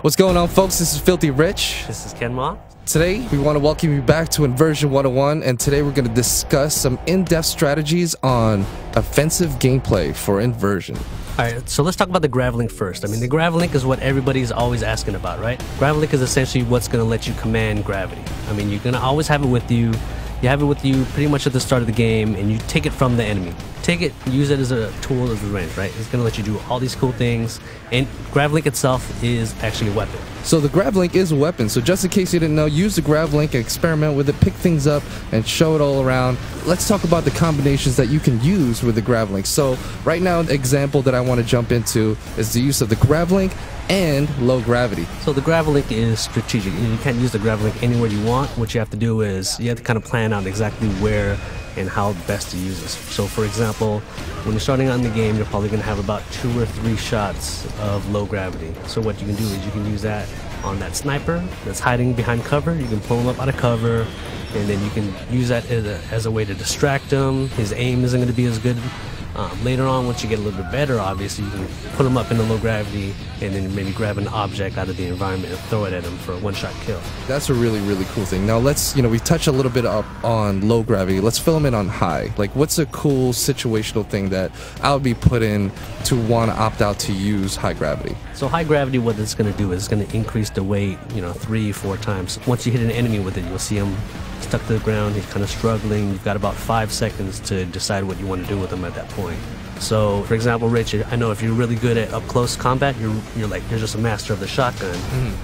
What's going on, folks? This is Filthy Rich. This is Ken Ma. Today, we want to welcome you back to Inversion 101, and today we're going to discuss some in-depth strategies on offensive gameplay for Inversion. Alright, so let's talk about the Gravlink first. I mean, the Gravlink is what everybody's always asking about, right? Gravlink is essentially what's going to let you command gravity. I mean, you're going to always have it with you. You have it with you pretty much at the start of the game, and you take it from the enemy. Take it, use it as a tool of revenge, right? It's going to let you do all these cool things, and Gravlink itself is actually a weapon. So the Gravlink is a weapon, so just in case you didn't know, use the Gravlink, experiment with it, pick things up, and show it all around. Let's talk about the combinations that you can use with the Gravlink. So right now, the example that I want to jump into is the use of the Gravlink and low gravity. So the Gravlink is strategic. You can't use the Gravlink anywhere you want. What you have to do is you have to kind of plan out exactly where and how best to use this. So for example, when you're starting out in the game, you're probably going to have about 2 or 3 shots of low gravity. So what you can do is you can use that on that sniper that's hiding behind cover. You can pull him up out of cover, and then you can use that as a way to distract him. His aim isn't going to be as good. Later on, once you get a little bit better, obviously, you can put him up in the low gravity and then maybe grab an object out of the environment and throw it at him for a one-shot kill. That's a really, really cool thing. Now let's, we touched a little bit up on low gravity. Let's fill them in on high. Like, what's a cool situational thing that I would be put in to want to opt out to use high gravity? So high gravity, what it's going to do is it's going to increase the weight, 3-4 times. Once you hit an enemy with it, you'll see him stuck to the ground. He's kind of struggling. You've got about 5 seconds to decide what you want to do with him at that point. So, for example, Rich, I know if you're really good at up close combat, you're just a master of the shotgun.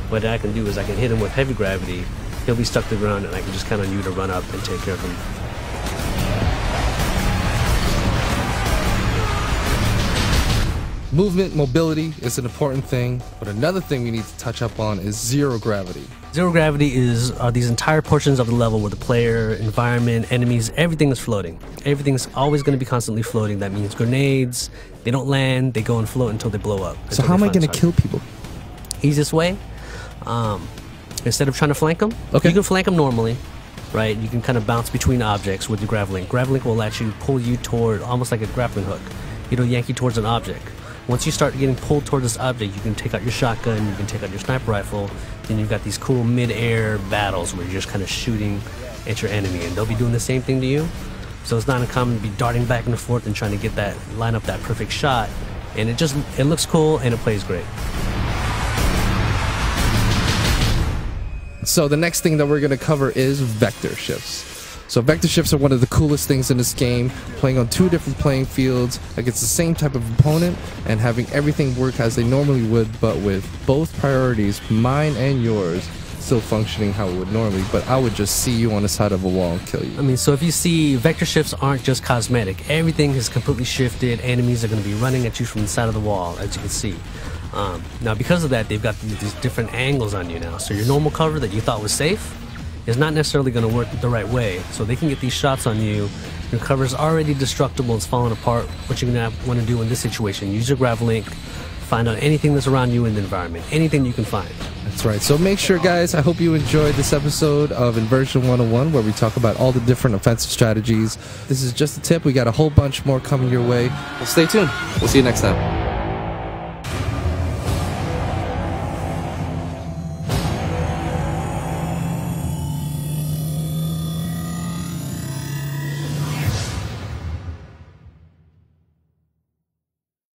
What I can do is I can hit him with heavy gravity. He'll be stuck to the ground, and I can just count on you to run up and take care of him. Movement, mobility is an important thing, but another thing we need to touch up on is zero gravity. Zero gravity are these entire portions of the level where the player, environment, enemies, everything is floating. Everything's always going to be constantly floating. That means grenades, they don't land, they go and float until they blow up. So how am I going to kill people? Easiest way, instead of trying to flank them, you can flank them normally. Right, you can kind of bounce between objects with your Gravlink. Gravlink will actually pull you toward, almost like a grappling hook. It'll yank you towards an object. Once you start getting pulled toward this object, you can take out your shotgun, you can take out your sniper rifle, and you've got these cool mid-air battles where you're just kind of shooting at your enemy, and they'll be doing the same thing to you. So it's not uncommon to be darting back and forth and trying to line up that perfect shot, and it looks cool and it plays great. So the next thing that we're going to cover is vector shifts. So vector shifts are one of the coolest things in this game, playing on 2 different playing fields against the same type of opponent and having everything work as they normally would, but with both priorities, mine and yours, still functioning how it would normally, but I would just see you on the side of a wall and kill you. I mean, so if you see, vector shifts aren't just cosmetic. Everything is completely shifted. Enemies are going to be running at you from the side of the wall, as you can see. Now, because of that, they've got these different angles on you now. So your normal cover that you thought was safe is not necessarily going to work the right way. So they can get these shots on you. Your cover's already destructible, it's falling apart. What you're going to want to do in this situation, use your Gravlink, find out anything that's around you in the environment, anything you can find. That's right. So make sure, guys, I hope you enjoyed this episode of Inversion 101, where we talk about all the different offensive strategies. This is just a tip. We got a whole bunch more coming your way. Well, stay tuned. We'll see you next time.